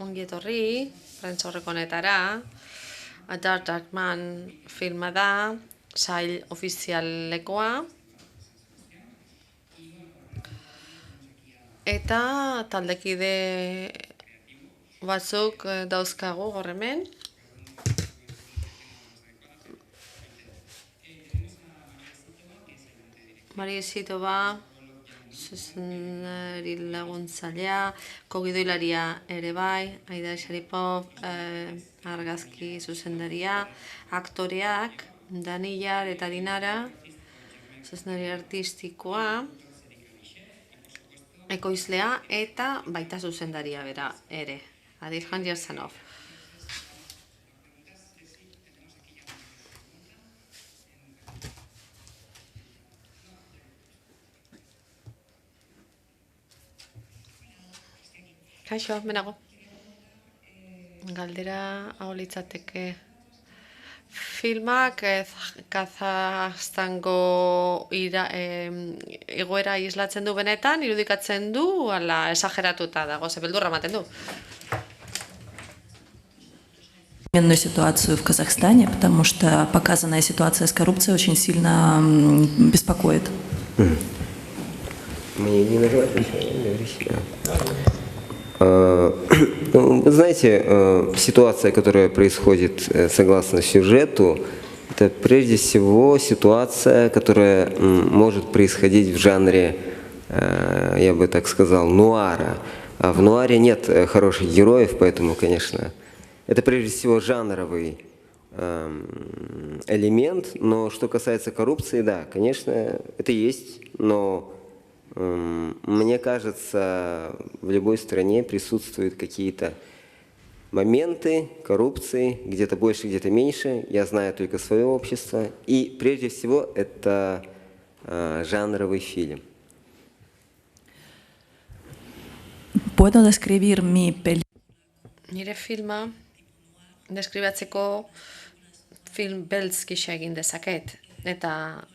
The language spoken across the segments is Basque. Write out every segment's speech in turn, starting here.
Ongi etorri, prentsaurreko honetara. A Dark Man filma da, sail ofizialekoa. Eta taldekide batzuk dauzkagu gaur hemen. Mari Sitova, zuzendari laguntzailea, kogidoilaria ere bai, Aida Sharipov, argazki zuzendaria, aktoreak, Danilar eta Dinara, zuzendari artistikoa, ekoizlea eta baita zuzendaria bera ere, Adirjan Yersanov. Kaixo, menago. Galdera hau litzateke. Filmak Kazahstango egoera islatzen du benetan, irudikatzen du, ala esageratuta dago, ze beldurra ematen du. Ситуацию в Казахстане, потому что показанная ситуация с коррупцией очень сильно беспокоит. Мне не нажимать ничего, вы знаете, ситуация, которая происходит согласно сюжету, это прежде всего ситуация, которая может происходить в жанре, я бы так сказал, нуара. А в нуаре нет хороших героев, поэтому, конечно, это прежде всего жанровый элемент. Но что касается коррупции, да, конечно, это есть, но мне кажется, в любой стране присутствуют какие-то моменты коррупции, где-то больше, где-то меньше. Я знаю только свое общество. И прежде всего это жанровый фильм. ¿Puedo describir mi película? Nire filma deskribatzeko film beltz gisa egin dezaket. Eta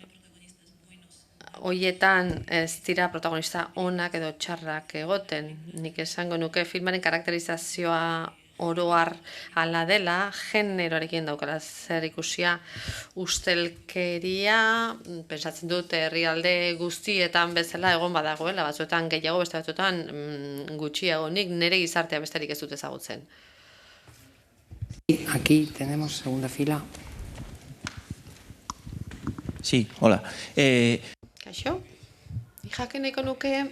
hoietan ez dira protagonista onak edo txarrak egoten. Nik esango nuke filmaren karakterizazioa oroar ala dela, generoarekin daukala zer ikusia, ustelkeria, pentsatzen dut herrialde guztietan bezala egon badagoela, batzuetan gehiago, beste batzuetan gutxiago, nik nire gizartea besterik ez dut ezagutzen. Aquí tenemos segunda fila. Sí, hola. Kaixo? Jakin nahiko nuke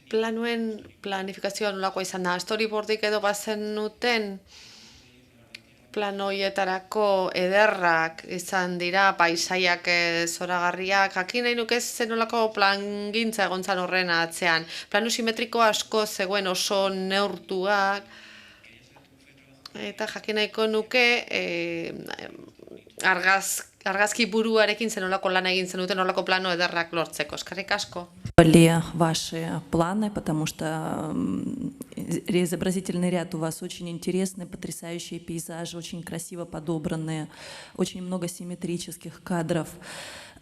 planuen planifikazioa nolakoa izan da. Storyboardik edo bazenuten planoietarako ederrak izan dira, paisaiak zoragarriak. Jakin nahi nuke zenolako plangintza egon zan horren atzean. Planu simetriko asko zegoen oso neurtuak. Eta jakin nahiko nuke argazki buruarekin zenolako lan egin zenuten nolako plano ederrak lortzeko. Eskerrik asko. Ваши планы, потому что изобразительный ряд у вас очень интересный, потрясающие пейзажи, очень красиво подобранные, очень много симметрических кадров.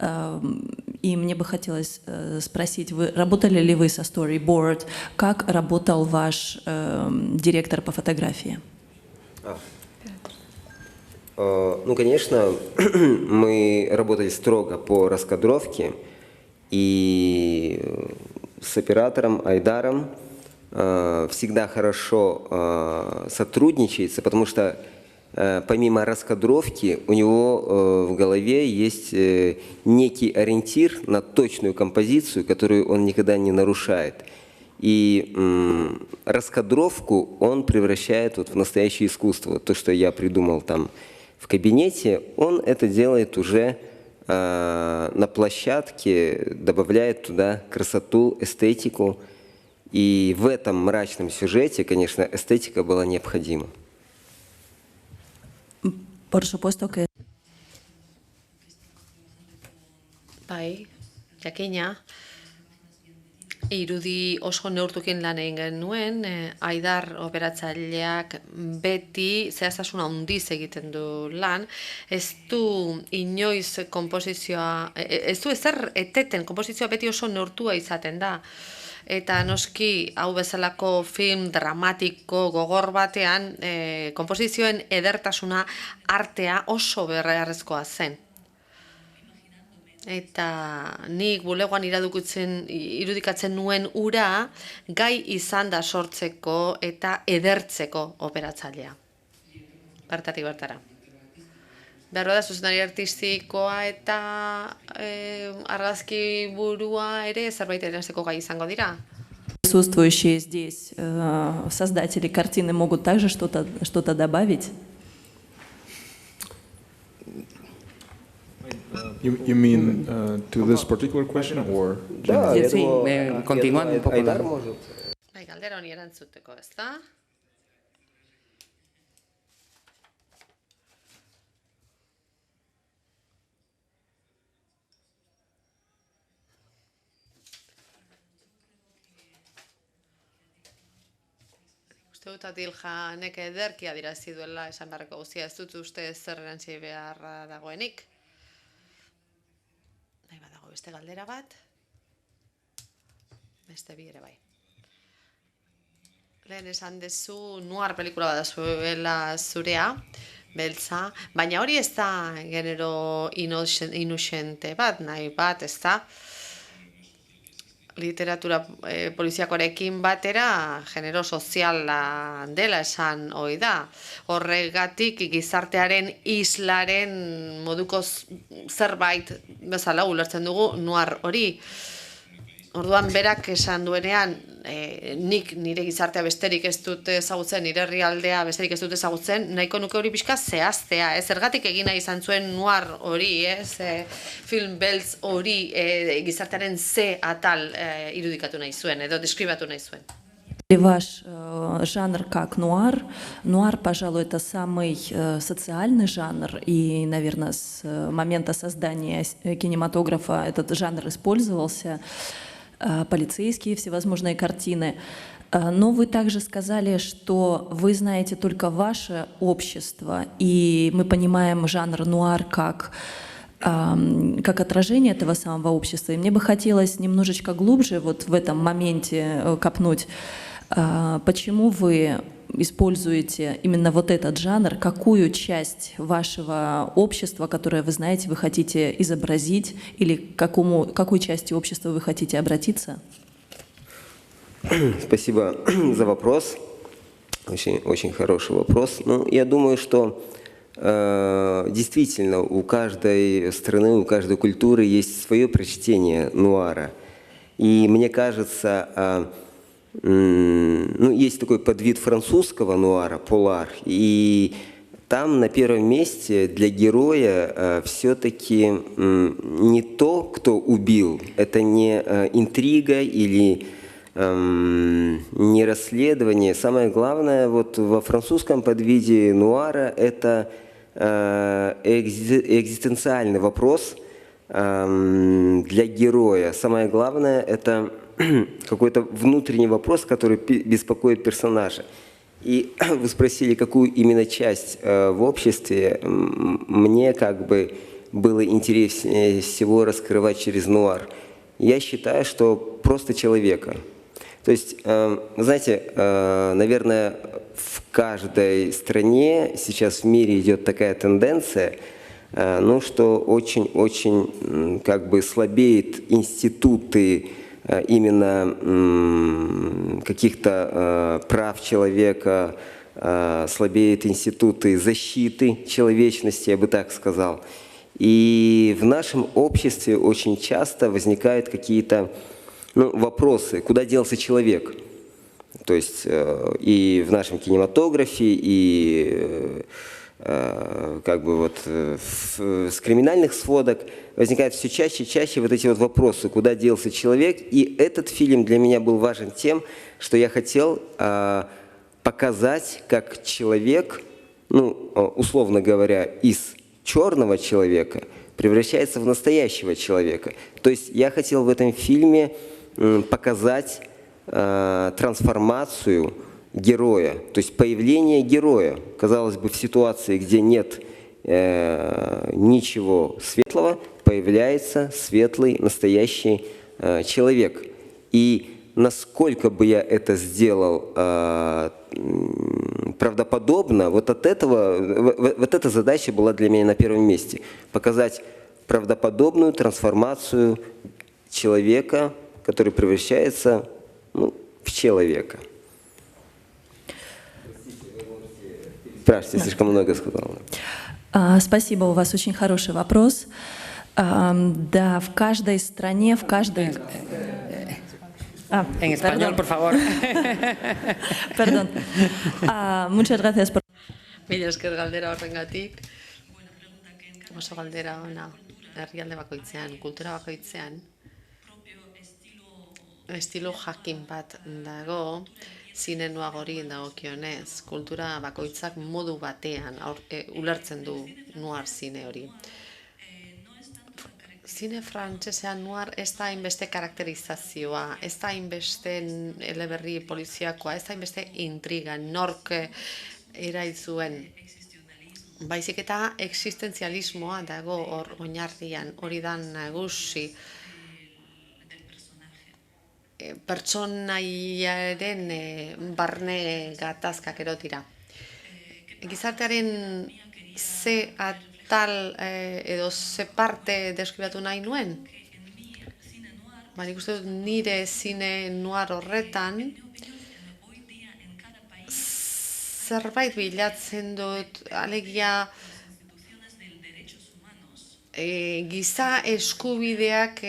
И мне бы хотелось спросить, работали ли вы со storyboard? Как работал ваш директор по фотографии? Ну, конечно, мы работали строго по раскадровке, и с оператором Айдаром всегда хорошо сотрудничается, потому что помимо раскадровки у него в голове есть некий ориентир на точную композицию, которую он никогда не нарушает. И раскадровку он превращает вот в настоящее искусство. То, что я придумал там в кабинете, он это делает уже на площадке, добавляет туда красоту, эстетику. И в этом мрачном сюжете, конечно, эстетика была необходима. Por supuesto que... Bai, jakina. Irudi oso neurtukin lan egin genuen, Aidar operatzaileak beti zehaztasuna handiz egiten du lan, ez du inoiz komposizioa, ez du ezer eteten, komposizioa beti oso neurtua izaten da. Eta noski, hau bezalako film dramatiko gogor batean, konposizioen edertasuna artea oso beharrezkoa zen. Eta nik bulegoan irudikatzen nuen ura gai izan da sortzeko eta edertzeko operatzailea. Bertatik bertara. Behar da, zuzendari artistikoa eta argazki burua ere zerbait eranzteko gai izango dira. Присутствующие здесь создатели картины могут также что-то добавить? You mean to this particular question or? Да, я Sí, думаю, continuando un poco Айдар la- может. Bai, galdera honi erantzuteko, ezta? Uste dut Adiljanek ederki adierazi duela esan beharreko guztia, ez dut uste zer erantzi beharra dagoenik. Nahi badago beste galdera bat. Beste bi ere bai. Lehen esan dezu noir pelikula bat zuela zurea, beltza, baina hori ez da genero inusente bat, nahi bat, ez da literatura poliziakoarekin batera genero soziala dela esan ohi da. Horregatik gizartearen islaren moduko zerbait bezala ulertzen dugu noir hori. Orduan berak esan duenean, nik nire gizartea besterik ez dut ezagutzen, nire herrialdea besterik ez dut ezagutzen, nahiko nuke hori pixka zehaztea, zergatik egin nahi izan zuen noir hori, film beltz hori gizartearen ze atal irudikatu nahi zuen, edo deskribatu nahi zuen. Ваш жанр как нуар. Нуар, пожалуй, это самый социальный жанр, и, наверное, с момента создания кинематографа этот жанр использовался, полицейские всевозможные картины. Но вы также сказали, что вы знаете только ваше общество, и мы понимаем жанр нуар как отражение этого самого общества. И мне бы хотелось немножечко глубже вот в этом моменте копнуть. Почему вы используете именно вот этот жанр? Какую часть вашего общества, которое вы знаете, вы хотите изобразить? Или к какой части общества вы хотите обратиться? Спасибо за вопрос. Очень, очень хороший вопрос. Ну, я думаю, что действительно у каждой страны, у каждой культуры есть свое прочтение нуара. И мне кажется, ну, есть такой подвид французского нуара, полар, и там на первом месте для героя все-таки не то, кто убил, это не интрига или не расследование. Самое главное вот во французском подвиде нуара это экзистенциальный вопрос для героя. Самое главное это какой-то внутренний вопрос, который беспокоит персонажа. И вы спросили, какую именно часть в обществе мне как бы было интереснее всего раскрывать через нуар. Я считаю, что просто человека. То есть, знаете, наверное, в каждой стране сейчас в мире идет такая тенденция, ну, что очень-очень как бы слабеют институты именно каких-то прав человека, слабеют институты защиты человечности, я бы так сказал. И в нашем обществе очень часто возникают какие-то вопросы, куда делся человек. То есть и в нашем кинематографе, и как бы вот с криминальных сводок возникают все чаще и чаще вот эти вот вопросы, куда делся человек. И этот фильм для меня был важен тем, что я хотел показать, как человек, ну, условно говоря, из черного человека превращается в настоящего человека. То есть я хотел в этом фильме показать трансформацию героя, то есть появление героя, казалось бы, в ситуации, где нет ничего светлого, появляется светлый, настоящий человек. И насколько бы я это сделал правдоподобно, вот от этого, вот эта задача была для меня на первом месте. Показать правдоподобную трансформацию человека, который превращается в человека. Спрашивайте, слишком много сказал. Спасибо, у вас очень хороший вопрос. Да, в каждой стране, в каждой... En español, por favor. Perdón. Muchas gracias por... Mila esker galdera horrengatik. Oso galdera ona, herrialde bakoitzean, kultura bakoitzean, estilo jakin bat dago, zine nuagori dagokionez, kultura bakoitzak modu batean ulertzen du nuar zine hori. Zine frantsesean nuar ez da hainbeste karakterizazioa, ez da hainbeste eleberri poliziakoa, ez da hainbeste intriga, nork erail zuen. Baizik eta existentzialismoa dago hor oinarrian, hori da nagusi. Pertsonaiaren barne gatazkak erotira. Gizartearen ze atal edo ze parte deskribatu nahi nuen? Nik uste dut nire zine noir horretan zerbait bilatzen dut, alegia giza eskubideak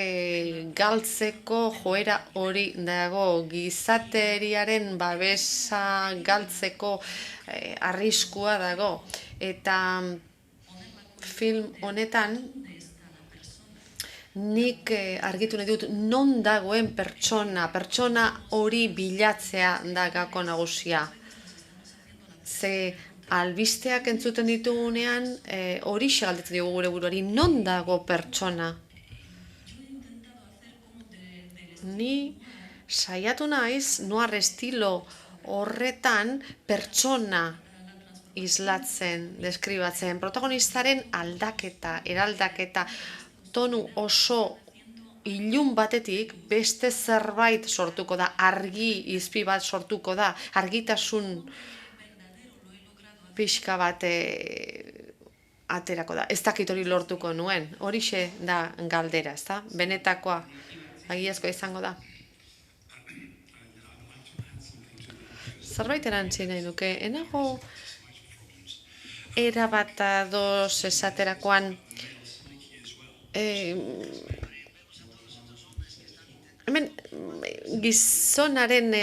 galtzeko joera hori dago, gizateriaren babesa galtzeko arriskua dago. Eta film honetan nik argitu nahi dut non dagoen pertsona hori bilatzea da gako nagusia. Ze albisteak entzuten ditugunean hori galdetzen diogu gure buruari, non dago pertsona? Ni saiatu naiz noir estilo horretan pertsona islatzen, deskribatzen, protagonistaren aldaketa, eraldaketa, tonu oso ilun batetik beste zerbait sortuko da, argi izpi bat sortuko da, argitasun pixka bat aterako da. Ez dakit hori lortuko nuen, horixe da galdera, ez da? Benetakoa, agiazkoa izango da. Zerbait erantzi nahi duke, enago erabat ados esaterakoan hemen gizonaren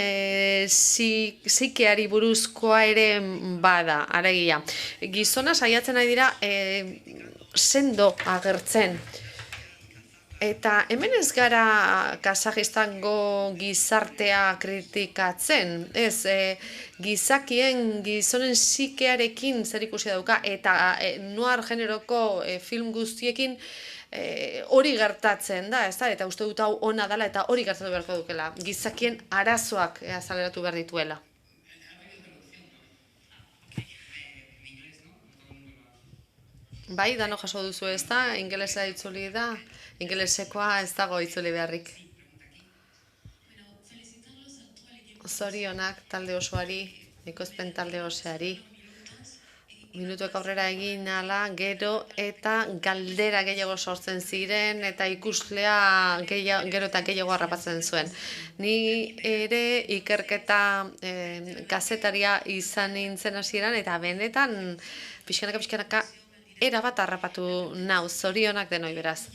psikeari buruzkoa ere bada, alegia. Gizona saiatzen nahi dira sendo agertzen. Eta hemen ez gara Kazajistango gizartea kritikatzen, ez, gizonen psikearekin zer ikusi dauka, eta noir generoko film guztiekin hori gertatzen da, ez da, eta uste dut hau ona dela, eta hori gertatu beharko dukela, gizakien arazoak azaleratu behar dituela. Bai, dano jaso duzu ez da, ingelesa itzuli da, ingelesekoa ez dago itzuli beharrik. Zorionak talde osoari, ekoizpen talde osoari. Minutuek aurrera egin ala, gero eta galdera gehiago sortzen ziren, eta ikuslea gero eta gehiago harrapatzen zuen. Ni ere ikerketa kazetaria izan nintzen hasieran, eta benetan pixkanaka erabat harrapatu nau, zorionak denoi beraz.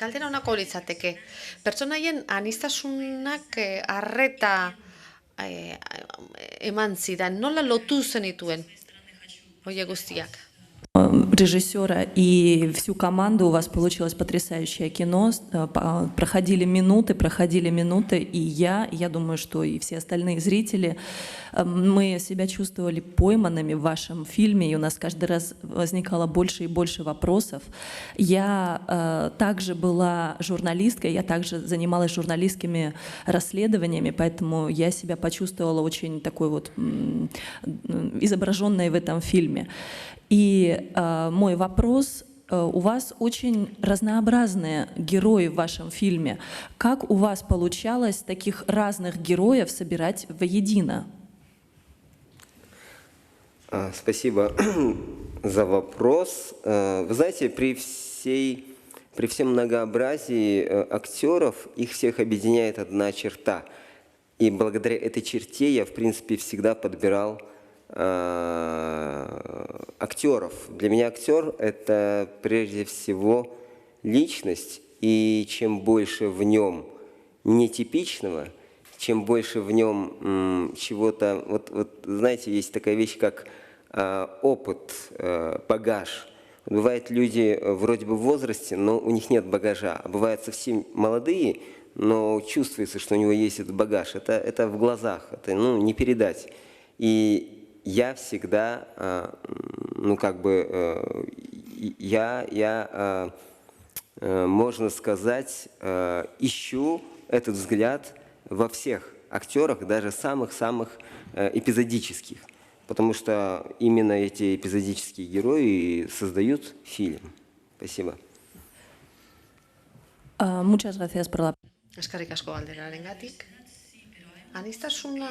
Galdera honako litzateke. Pertsonaien aniztasunak arreta eman zidan, nola lotu zenituen? Oie guztiak. Режиссера и всю команду, у вас получилось потрясающее кино. Проходили минуты, и я думаю, что и все остальные зрители, мы себя чувствовали пойманными в вашем фильме, и у нас каждый раз возникало больше и больше вопросов. Я также была журналисткой, я также занималась журналистскими расследованиями, поэтому я себя почувствовала очень такой вот изображенной в этом фильме. И мой вопрос У вас очень разнообразные герои в вашем фильме. Как у вас получалось таких разных героев собирать воедино? Спасибо за вопрос. Вы знаете, при всем многообразии актеров их всех объединяет одна черта. И благодаря этой черте я, в принципе, всегда подбирал актеров. Для меня актер – это прежде всего личность, и чем больше в нем нетипичного, чем больше в нем чего-то… Вот, знаете, есть такая вещь, как опыт, багаж. Бывают люди вроде бы в возрасте, но у них нет багажа. А бывают совсем молодые, но чувствуется, что у него есть этот багаж. Это в глазах, это не передать. И я всегда, можно сказать, ищу этот взгляд во всех актерах, даже самых-самых эпизодических. Потому что именно эти эпизодические герои создают фильм. Спасибо. Muchas gracias por la... Eskerrik asko galderarengatik. Aniztasuna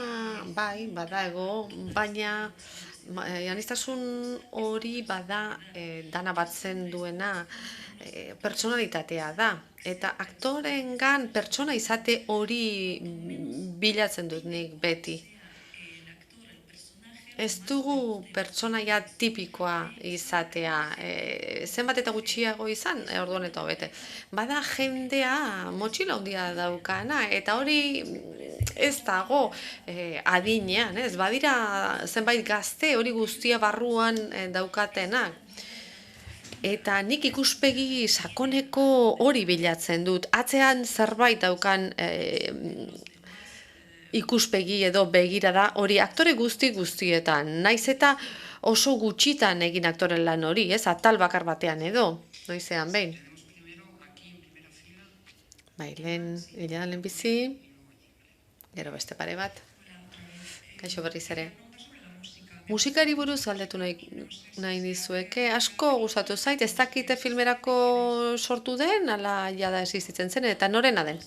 bai, badago, baina aniztasun hori bada dana batzen duena pertsonalitatea da. Eta aktorengan pertsona izate hori bilatzen dut nik beti. Ez dugu pertsonaia tipikoa izatea, zenbat eta gutxiago izan, orduan eta hobete. Bada jendea motxila handia daukana, eta hori ez dago adinean, ez? Badira zenbait gazte hori guztia barruan daukatenak. Eta nik ikuspegi sakoneko hori bilatzen dut. Atzean zerbait daukan ikuspegi edo begirada hori aktore guztietan. Naiz eta oso gutxitan egin aktoren lan hori, ez? Atal bakar batean edo, noizean behin. Bai, lehen bizi, gero beste pare bat. Kaixo berriz ere. Musikari buruz galdetu nahi dizueke, asko gustatu zait, ez dakite filmerako sortu den, ala jada existitzen zen, eta norena den.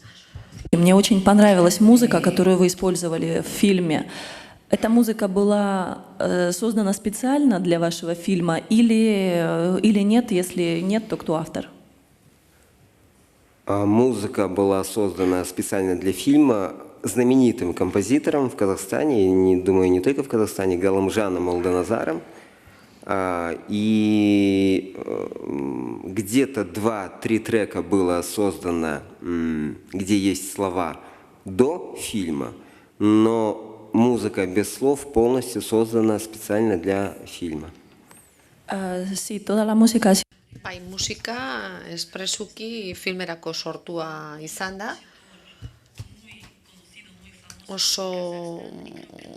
Мне очень понравилась музыка, которую вы использовали в фильме. Эта музыка была создана специально для вашего фильма или нет? Если нет, то кто автор? Музыка была создана специально для фильма знаменитым композитором в Казахстане, думаю, не только в Казахстане, Галымжаном Молданазаром. И где-то 2-3 трека было создано, где есть слова до фильма, но muzika bez slov полностью создана специально для фильма. Sí, toda la música. Bai, musika espresuki filmerako sortua izan da. Oso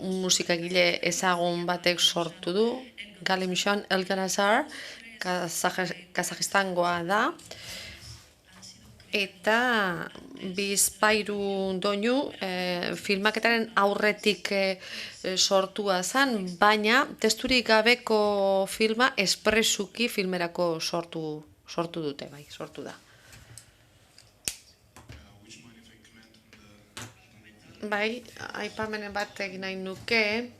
musikagile ezagun batek sortu du, Galimjan Elganazar, Kazajistangoa da. Eta bizpairu doinu filmaketaren aurretik sortua zen, baina testurik gabeko filma espresuki filmerako sortu dute, bai, sortu da. Bai, aipamenen bat egin nahi nuke.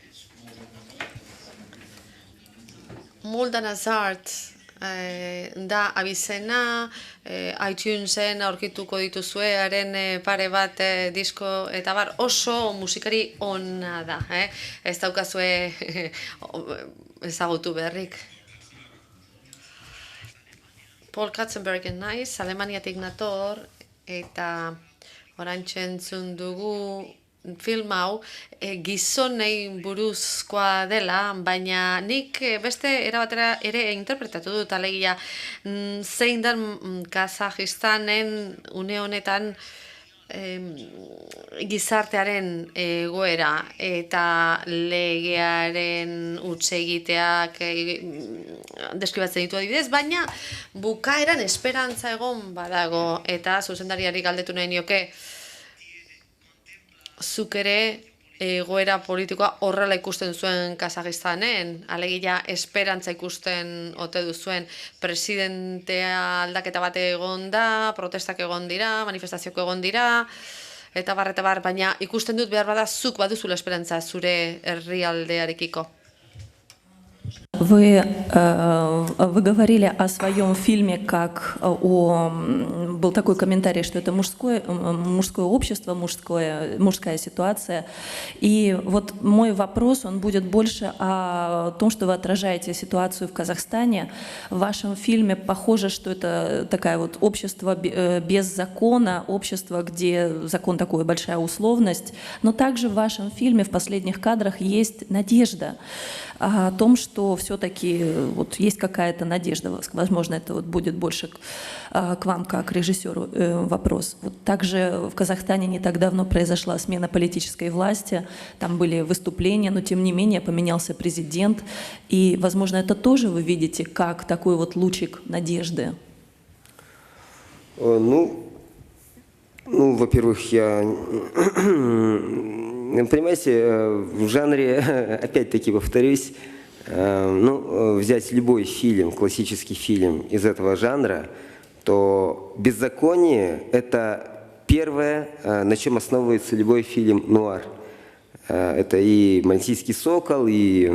Moldanazar da abizena, iTunesen aurkituko dituzue, haren pare bat disko, eta bar oso musikari ona da. Ez daukazue ezagutu berrik. Paul Katzenbergen naiz, Alemaniatik nator, eta orantxe entzun dugu film hau gizonei buruzkoa dela, baina nik beste erabatera ere interpretatu dut, alegia zein den Kazajistanen une honetan gizartearen egoera eta legearen hutsegiteak deskribatzen ditu adibidez, baina bukaeran esperantza egon badago, eta zuzendariari galdetu nahi nioke, zuk ere egoera politikoa horrela ikusten zuen Kazajistanen, alegia esperantza ikusten ote duzuen, presidentea aldaketa bat egon da, protestak egon dira, manifestazioak egon dira, eta bar, baina ikusten dut behar bada zuk baduzula esperantza zure herrialdearekiko. Вы говорили о своем фильме, как был такой комментарий, что это мужское общество, мужская ситуация. И вот мой вопрос, он будет больше о том, что вы отражаете ситуацию в Казахстане. В вашем фильме похоже, что это такое вот общество без закона, общество, где закон такой, большая условность. Но также в вашем фильме в последних кадрах есть надежда о том, что все-таки вот есть какая-то надежда. Возможно, это вот будет больше к вам, как к режиссеру, вопрос. Вот также в Казахстане не так давно произошла смена политической власти, там были выступления, но тем не менее поменялся президент. И, возможно, это тоже вы видите как такой вот лучик надежды? Во-первых, понимаете, в жанре, опять-таки повторюсь, взять любой фильм, классический фильм из этого жанра, то «Беззаконие» — это первое, на чем основывается любой фильм нуар. Это и «Мальтийский сокол», и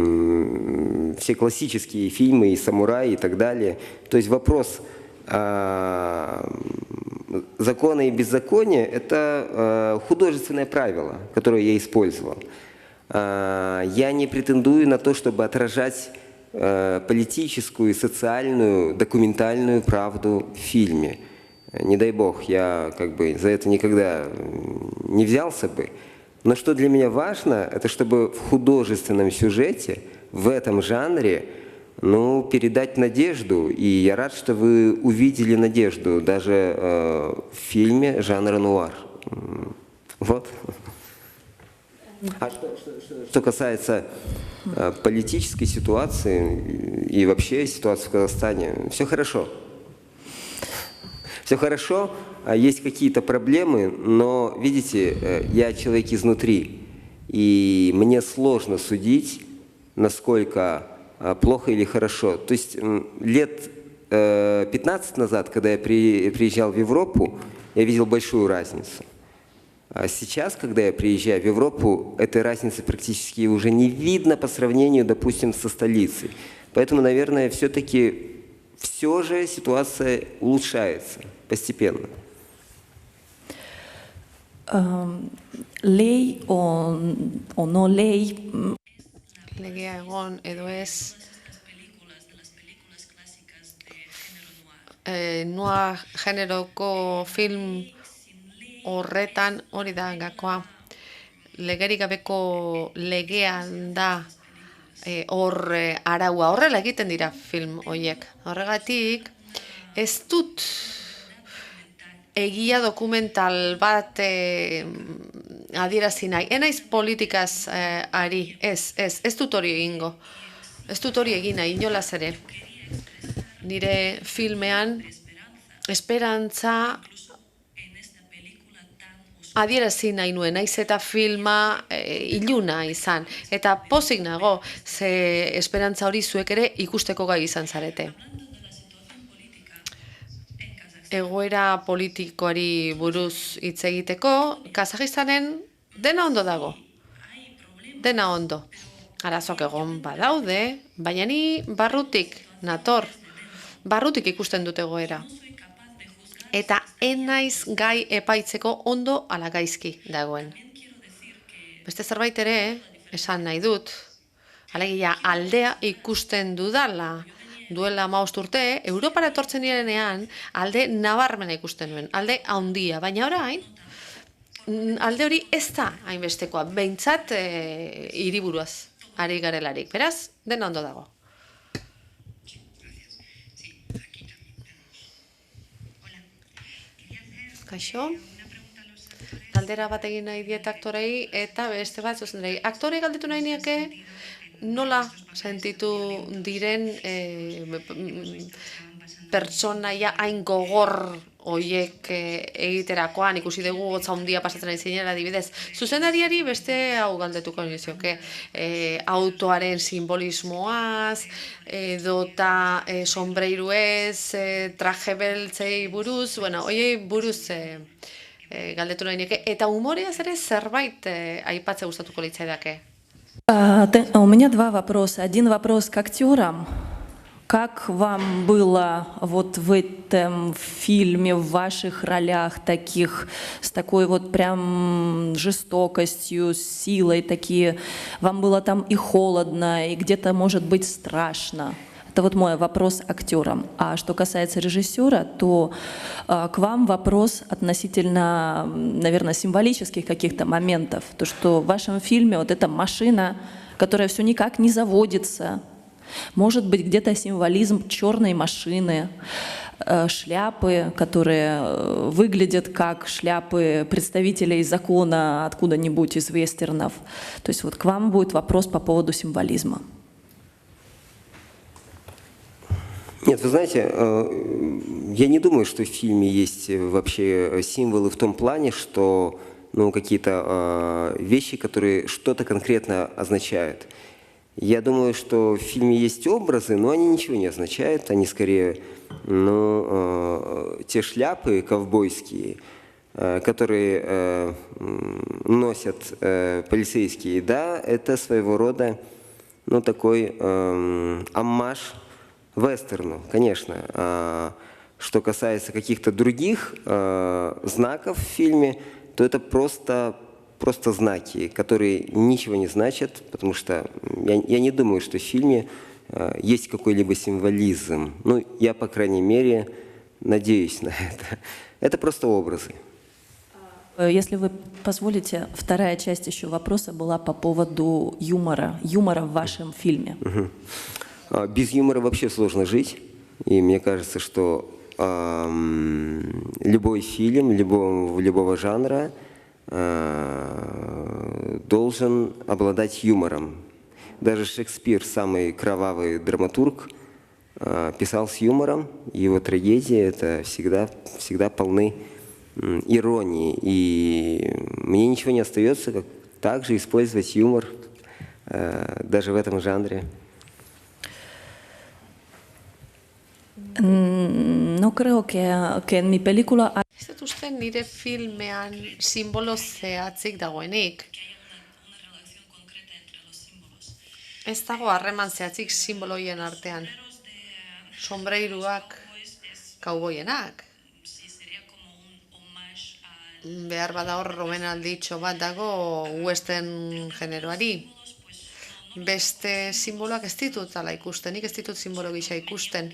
все классические фильмы, и «Самурай», и так далее. То есть вопрос закона и беззакония — это художественное правило, которое я использовал. Я не претендую на то, чтобы отражать политическую, социальную, документальную правду в фильме. Не дай бог, я за это никогда не взялся бы. Но что для меня важно, это чтобы в художественном сюжете, в этом жанре, передать надежду. И я рад, что вы увидели надежду даже в фильме жанра нуар. Вот. А что касается политической ситуации и вообще ситуации в Казахстане, все хорошо. Все хорошо, есть какие-то проблемы, но, видите, я человек изнутри, и мне сложно судить, насколько плохо или хорошо. То есть лет 15 назад, когда я приезжал в Европу, я видел большую разницу. А сейчас, когда я приезжаю в Европу, этой разницы практически уже не видно по сравнению, допустим, со столицей. Поэтому, наверное, все-таки все же ситуация улучшается постепенно. Ley o no ley. Legea egon edo ez noa generoko film horretan hori da gakoa. Legerik gabeko legean da hor araua. Horrela egiten dira film horiek. Horregatik ez dut egia dokumental bat adierazi nahi. Enaiz politikaz ari. Ez dut hori egingo. Ez dut hori egin nahi, inolaz ere. Nire filmean esperantza adierazi nahi nuen, naiz eta filma iluna izan. Eta pozik nago, ze esperantza hori zuek ere ikusteko gai izan zarete. Egoera politikoari buruz hitz egiteko, Kazajistanen dena ondo dago. Dena ondo. Arazoak egon badaude, baina ni barrutik nator. Barrutik ikusten dut egoera. Eta enaiz gai epaitzeko ondo ala gaizki dagoen. Beste zerbait ere, esan nahi dut, alegia aldea ikusten dudala. Duela 15 urte, Europara etortzen direnean, alde nabarmena ikusten nuen, alde handia, baina orain, alde hori ez da hainbestekoa, behintzat hiriburuaz ari garelarik. Beraz, dena ondo dago. Kaixo? Galdera bat egin nahi diet aktorei eta beste bat zuzendarei. Aktorei galdetu nahi niake nola sentitu diren pertsonaia hain gogor hoiek egiterakoan ikusi dugu hotza handia pasatzen ari zinela adibidez. Zuzendariari beste hau galdetuko nizioke, autoaren simbolismoaz, edota sombreiruez, traje beltzei buruz, bueno, hoiei buruz galdetu nahi nike, eta humoreaz ere zerbait aipatze gustatuko litzaidake. У меня два вопроса. Один вопрос к актерам. Как вам было вот в этом фильме, в ваших ролях таких, с такой вот прям жестокостью, с силой такие? Вам было там и холодно, и где-то, может быть, страшно? Это вот мой вопрос актерам. А что касается режиссера, то к вам вопрос относительно, наверное, символических каких-то моментов. То, что в вашем фильме вот эта машина, которая все никак не заводится, может быть, где-то символизм черной машины, шляпы, которые выглядят как шляпы представителей закона откуда-нибудь из вестернов. То есть вот к вам будет вопрос по поводу символизма. Нет, вы знаете, я не думаю, что в фильме есть вообще символы в том плане, что какие-то вещи, которые что-то конкретно означают. Я думаю, что в фильме есть образы, но они ничего не означают, они скорее те шляпы ковбойские, которые носят полицейские, да, это своего рода такой оммаж вестерну, конечно. Что касается каких-то других знаков в фильме, то это просто знаки, которые ничего не значат, потому что я не думаю, что в фильме есть какой-либо символизм. Я, по крайней мере, надеюсь на это. Это просто образы. Если вы позволите, вторая часть еще вопроса была по поводу юмора в вашем фильме. Без юмора вообще сложно жить, и мне кажется, что любой фильм, любого жанра должен обладать юмором. Даже Шекспир, самый кровавый драматург, писал с юмором, его трагедии это всегда полны иронии. И мне ничего не остается, как также использовать юмор даже в этом жанре. No creo que en mi película... Ez dut uste nire filmean simbolo zehatzik dagoenik. Ez dago harreman zehatzik simboloien artean. Sombreiruak, kauboienak. Behar bada hor omenalditxo bat dago western generoari. Beste simboloak ez ditut ala ikusten, nik ez ditut simbolo gisa ikusten.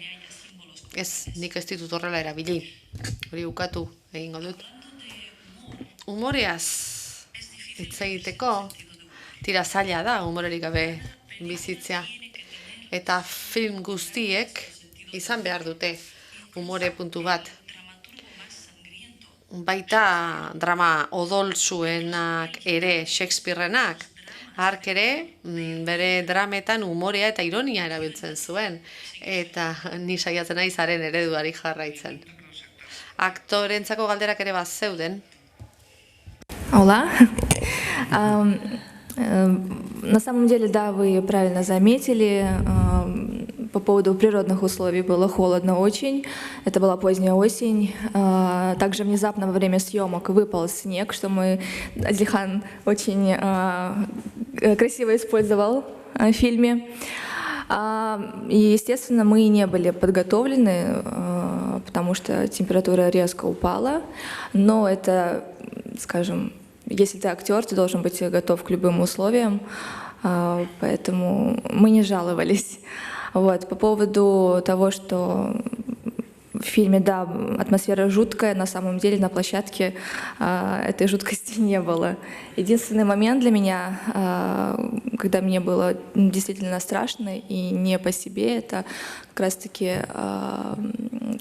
Ez, nik ez ditut horrela erabili. Hori ukatu egingo dut. Humoreaz hitz egiteko, tira zaila da humorerik gabe bizitzea. Eta film guztiek izan behar dute humore puntu bat. Baita drama odoltsuenak ere, Shakespearenak, hark ere bere drametan humorea eta ironia erabiltzen zuen, eta ni saiatzen naiz haren ereduari jarraitzen. Aktorentzako galderak ere bazeuden. Hola. На самом деле, да, вы правильно заметили. По поводу природных условий было холодно очень. Это была поздняя осень. Также внезапно во время съемок выпал снег, что Адильхан очень красиво использовал в фильме. И, естественно, мы не были подготовлены, потому что температура резко упала. Но это, скажем, если ты актер, ты должен быть готов к любым условиям. Поэтому мы не жаловались. Вот. По поводу того, что в фильме, да, атмосфера жуткая, на самом деле на площадке этой жуткости не было. Единственный момент для меня, когда мне было действительно страшно и не по себе, это как раз-таки,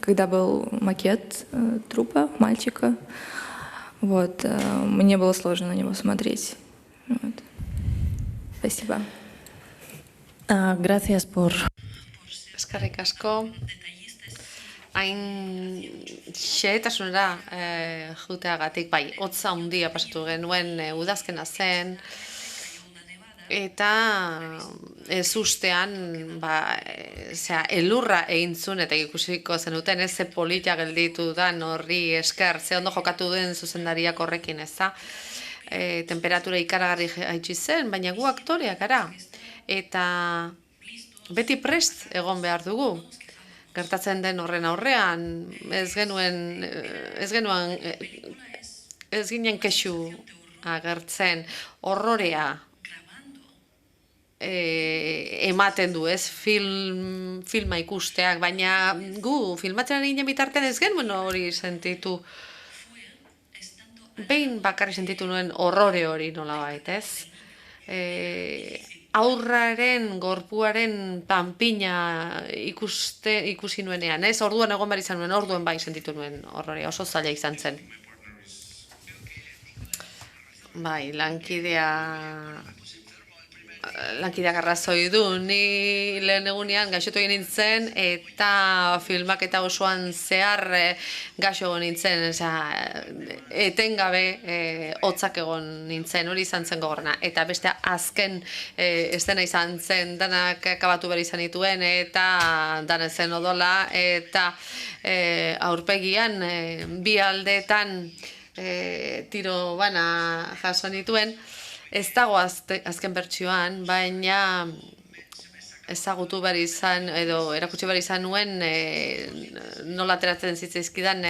когда был макет трупа мальчика. Вот. Мне было сложно на него смотреть. Вот. Спасибо. Gracias por... Eskerrik asko. hain xehetasunera juteagatik, bai, hotza handia pasatu genuen udazkena zen, eta ezustean, elurra egin zuen, eta ikusiko zenuten, ze polita gelditu da horri esker, ze ondo jokatu duen zuzendariak horrekin, eza. Temperatura ikaragarri haitsi zen, baina gu aktoreak gara, eta beti prest egon behar dugu. Gertatzen den horren aurrean, ez ginen kexu agertzen, horrorea ematen du, ez, filma ikusteak, baina gu filmatzen ari ginen bitartean ez genuen hori sentitu. Behin bakarri sentitu nuen horrore hori nolabait, ez? Aurraren, gorpuaren panpina ikusi nuenean, ez? Orduan egon behar izan nuen, orduan bai sentitu nuen horrorea, oso zaila izan zen. Bai, lankideak arrazoi du, ni lehen egunean gaixotu egin nintzen, eta filmaketa osoan zehar gaixo egon nintzen, etengabe hotzak egon nintzen, hori izan zen gogorrena. Eta beste azken estena izan zen, danak akabatu behar izan dituen, eta dana zen odola, eta aurpegian bi aldeetan tiro bana jaso nituen. Ez dago azken bertsioan, baina ezagutu behar izan, edo erakutsi behar izan nuen nola ateratzen zitzaizkidan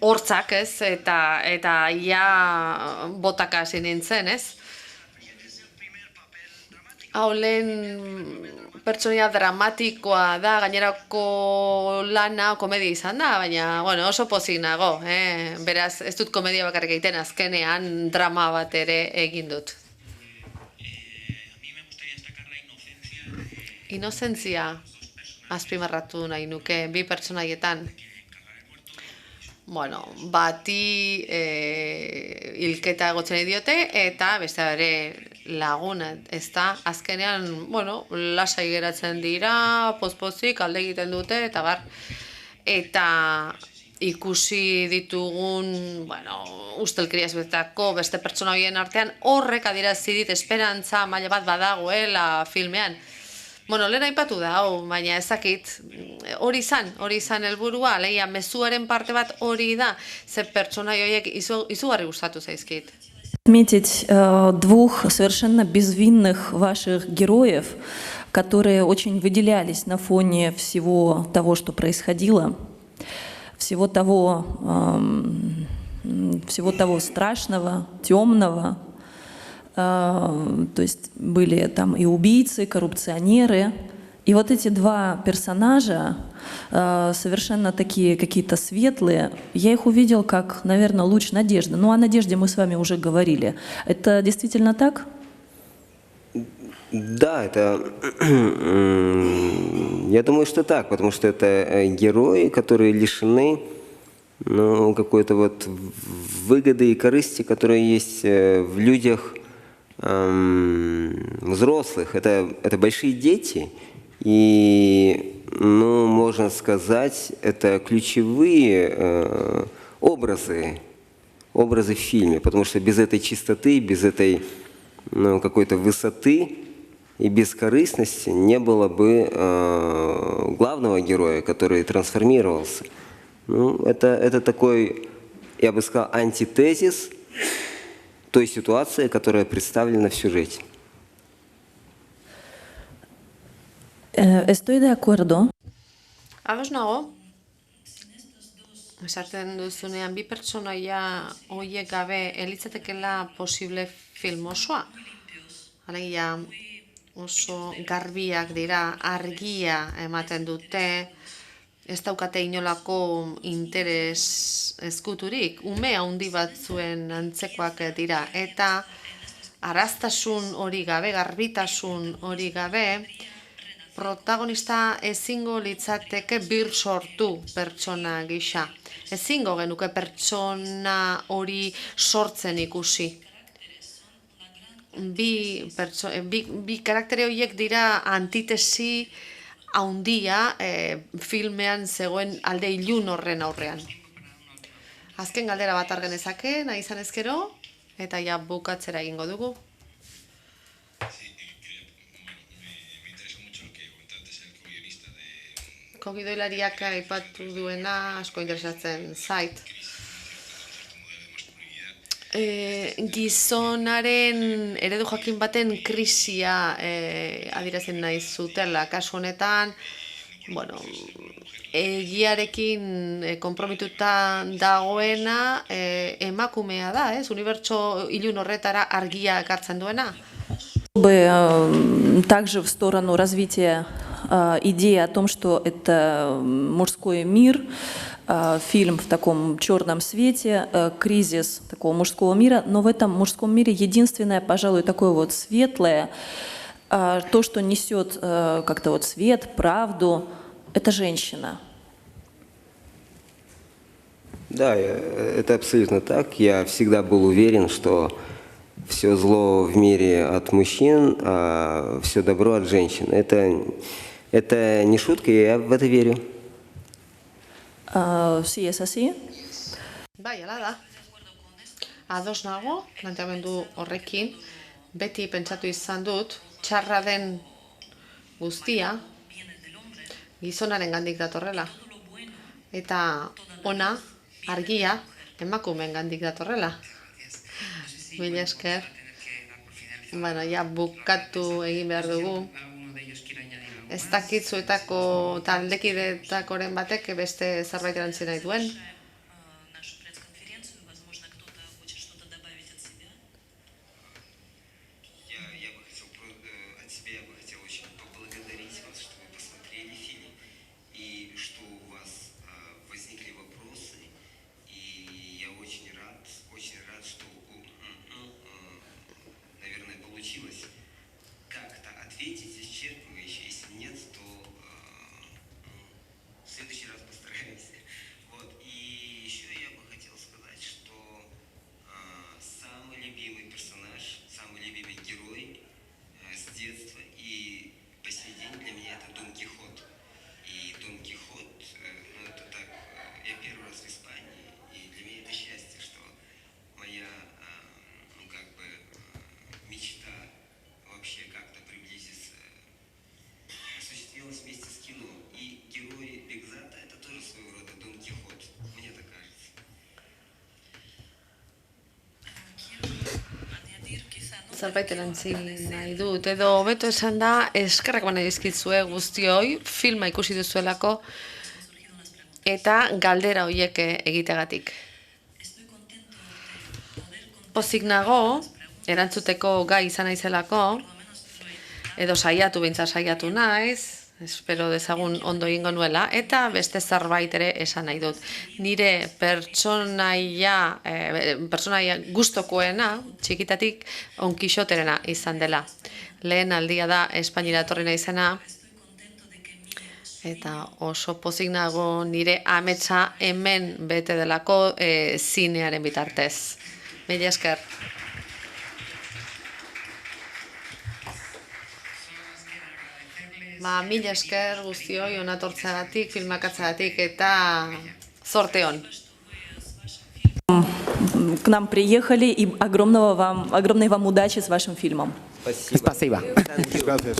hortzak, ez? Eta ia botaka hasi nintzen, ez? Hau lehen pertsonia dramatikoa da, gainerako lana komedia izan da, baina oso pozik nago. Beraz, ez dut komedia bakarrik egiten, azkenean drama bat ere egin dut. Inozentzia azpimarratu nahi nuke bi pertsonaietan. Bati hilketa egotzen diote eta beste ere laguna, ez da, azkenean, lasai geratzen dira, pozpozik, alde egiten dute, eta bar, eta ikusi ditugun, ustelkeriaz betako beste pertsona horien artean, horrek adierazi dit esperantza maila bat badagoela filmean. Lehen aipatu da, baina ezakit, hori izan helburua, lehia mezuaren parte bat hori da, ze pertsona horiek izugarri gustatu zaizkit. Отметить двух совершенно безвинных ваших героев, которые очень выделялись на фоне всего того, что происходило, всего того страшного, темного. То есть были там и убийцы, коррупционеры. И вот эти два персонажа, совершенно такие какие-то светлые, я их увидел как, наверное, луч надежды. О надежде мы с вами уже говорили. Это действительно так? Да, я думаю, что так, потому что это герои, которые лишены какой-то выгоды и корысти, которые есть в людях взрослых. Это большие дети. И, можно сказать, это ключевые образы в фильме, потому что без этой чистоты, без этой какой-то высоты и бескорыстности не было бы главного героя, который трансформировался. Это такой, я бы сказал, антитезис той ситуации, которая представлена в sujete. Estoy de acuerdo. Ados nago, esaten duzunean bi pertsonaia horiek gabe elitzatekela posible film osoa. Alegia oso garbiak dira, argia ematen dute, ez daukate inolako interes ezkuturik, ume handi batzuen antzekoak dira, eta araztasun hori gabe, garbitasun hori gabe, protagonista ezingo litzateke bir sortu pertsona gisa. Ezingo genuke pertsona hori sortzen ikusi. Bi karaktere horiek dira antitesi haundia filmean zegoen alde ilun horren aurrean. Azken galdera bat argenezake, nahi izan ezkero, eta ja bukatzera egingo dugu. Kogidoilariak aipatu duena asko interesatzen zait. Gizonaren eredu jakin baten krisia adierazten nahi zutela. Kasu honetan, bueno, egiarekin konpromituta dagoena emakumea da, ez? Unibertso ilun horretara argia ekartzen duena. Также в сторону развития идеи о том, что это мужской мир, фильм в таком черном свете, кризис такого мужского мира, но в этом мужском мире единственное, пожалуй, такое вот светлое, то, что несет как-то вот свет, правду, это женщина. Да, это абсолютно так. Я всегда был уверен, что все зло в мире от мужчин, а все добро от женщин. Это не шутка, я в это верю. Sí, es así. Bai, hala da. Ados nago, planteamendu horrekin, beti pentsatu izan dut, txarra den guztia, gizonaren gandik datorrela. Eta ona, argia, emakumeen gandik datorrela. Mila esker. Bueno, ja bukatu egin behar dugu. Ez dakit zuetako taldekidetakoren batek beste zerbait erantzi nahi duen. Zerbait erantzi nahi dut, edo hobeto esan da, eskerrak bana dizkitzue guztioi, filma ikusi duzuelako, eta galdera horiek egitegatik. Pozik nago, erantzuteko gai izan naizelako, edo saiatu naiz, espero dezagun ondo egingo nuela, eta beste zerbait ere esan nahi dut. Nire pertsonaia gustokoena, txikitatik onkixoterena izan dela. Lehen aldia da Espainiara etorri naizena, eta oso pozik nago nire ametsa hemen bete delako zinearen bitartez. Mila esker. Mila esker guztioi onatortzeagatik, filmakatzagatik eta zorte on. К нам приехали, и огромной вам удачи с вашим фильмом. Спасибо. Gracias.